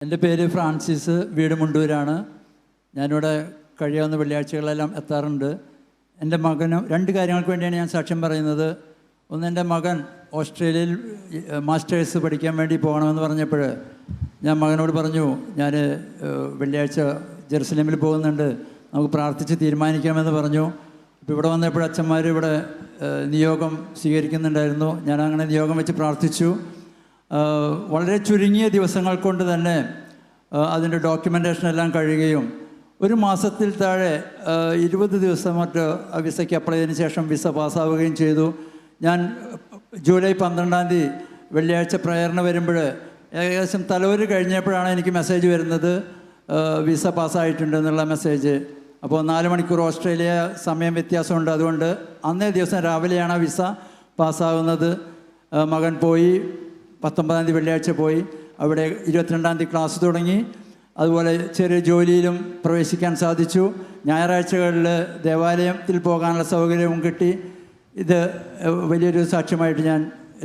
എൻ്റെ പേര് ഫ്രാൻസിസ്, വീട് മുണ്ടൂരാണ്. ഞാനിവിടെ കഴിയാവുന്ന വെള്ളിയാഴ്ചകളെല്ലാം എത്താറുണ്ട്. എൻ്റെ മകന് രണ്ട് കാര്യങ്ങൾക്ക് വേണ്ടിയാണ് ഞാൻ സാക്ഷ്യം പറയുന്നത്. ഒന്ന്, എൻ്റെ മകൻ ഓസ്ട്രേലിയയിൽ മാസ്റ്റേഴ്സ് പഠിക്കാൻ വേണ്ടി പോകണമെന്ന് പറഞ്ഞപ്പോൾ ഞാൻ മകനോട് പറഞ്ഞു, ഞാൻ വെള്ളിയാഴ്ച ജെറുസലേമിൽ പോകുന്നുണ്ട്, നമുക്ക് പ്രാർത്ഥിച്ച് തീരുമാനിക്കാമെന്ന് പറഞ്ഞു. ഇപ്പോൾ ഇവിടെ വന്നപ്പോൾ അച്ഛന്മാർ ഇവിടെ നിയോഗം സ്വീകരിക്കുന്നുണ്ടായിരുന്നു. ഞാൻ അങ്ങനെ നിയോഗം വെച്ച് പ്രാർത്ഥിച്ചു. വളരെ ചുരുങ്ങിയ ദിവസങ്ങൾ കൊണ്ട് തന്നെ അതിൻ്റെ ഡോക്യുമെൻറ്റേഷൻ എല്ലാം കഴിയുകയും ഒരു മാസത്തിൽ താഴെ 20 ദിവസം മറ്റ് വിസയ്ക്ക് അപ്ലൈ ചെയ്തതിന് ശേഷം വിസ പാസ്സാവുകയും ചെയ്തു. ഞാൻ ജൂലൈ 12-ാം തീയതി വെള്ളിയാഴ്ച പ്രയറിന് വരുമ്പോൾ ഏകദേശം തലവര് കഴിഞ്ഞപ്പോഴാണ് എനിക്ക് മെസ്സേജ് വരുന്നത്, വിസ പാസ്സായിട്ടുണ്ടെന്നുള്ള മെസ്സേജ്. അപ്പോൾ 4 മണിക്കൂർ ഓസ്ട്രേലിയ സമയം വ്യത്യാസമുണ്ട്. അതുകൊണ്ട് അന്നേ ദിവസം രാവിലെയാണ് വിസ പാസ്സാകുന്നത്. മകൻ പോയി, 19-ാം തീയതി വെള്ളിയാഴ്ച പോയി. അവിടെ 22-ാം തീയതി ക്ലാസ് തുടങ്ങി. അതുപോലെ ചെറിയ ജോലിയിലും പ്രവേശിക്കാൻ സാധിച്ചു. ഞായറാഴ്ചകളിൽ ദേവാലയത്തിൽ പോകാനുള്ള സൗകര്യവും കിട്ടി. ഇത് വലിയൊരു സാക്ഷ്യമായിട്ട് ഞാൻ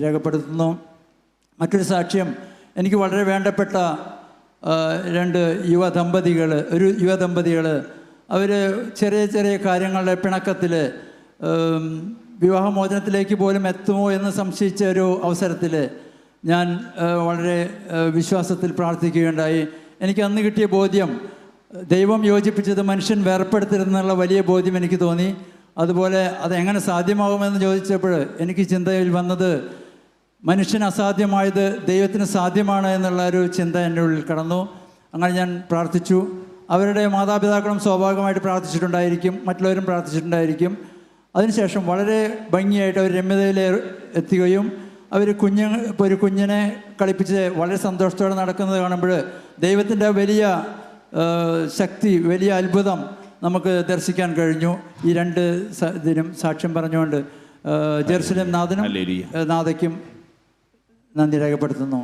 രേഖപ്പെടുത്തുന്നു. മറ്റൊരു സാക്ഷ്യം, എനിക്ക് വളരെ വേണ്ടപ്പെട്ട ഒരു യുവദമ്പതികൾ അവർ ചെറിയ ചെറിയ കാര്യങ്ങളുടെ പിണക്കത്തിൽ വിവാഹമോചനത്തിലേക്ക് പോലും എത്തുമോ എന്ന് സംശയിച്ച ഒരു അവസരത്തിൽ ഞാൻ വളരെ വിശ്വാസത്തിൽ പ്രാർത്ഥിക്കുകയുണ്ടായി. എനിക്ക് അന്ന് കിട്ടിയ ബോധ്യം, ദൈവം യോജിപ്പിച്ചത് മനുഷ്യൻ വേർപ്പെടുത്തരുതെന്നുള്ള വലിയ ബോധ്യം എനിക്ക് തോന്നി. അതുപോലെ അതെങ്ങനെ സാധ്യമാകുമെന്ന് ചോദിച്ചപ്പോൾ എനിക്ക് ചിന്തയിൽ വന്നത്, മനുഷ്യന് അസാധ്യമായത് ദൈവത്തിന് സാധ്യമാണ് എന്നുള്ള ഒരു ചിന്ത എൻ്റെ ഉള്ളിൽ കടന്നു. അങ്ങനെ ഞാൻ പ്രാർത്ഥിച്ചു. അവരുടെ മാതാപിതാക്കളും സ്വാഭാവികമായിട്ട് പ്രാർത്ഥിച്ചിട്ടുണ്ടായിരിക്കും, മറ്റുള്ളവരും പ്രാർത്ഥിച്ചിട്ടുണ്ടായിരിക്കും. അതിനുശേഷം വളരെ ഭംഗിയായിട്ട് അവർ രമ്യതയിൽ എത്തുകയും അവർ ഒരു കുഞ്ഞിനെ കളിപ്പിച്ച് വളരെ സന്തോഷത്തോടെ നടക്കുന്നത് കാണുമ്പോൾ ദൈവത്തിൻ്റെ വലിയ ശക്തി, വലിയ അത്ഭുതം നമുക്ക് ദർശിക്കാൻ കഴിഞ്ഞു. ഈ രണ്ട് ഇതിനും സാക്ഷ്യം പറഞ്ഞുകൊണ്ട് ജെറുസലേം നാഥനും നാഥയ്ക്കും നന്ദി രേഖപ്പെടുത്തുന്നു.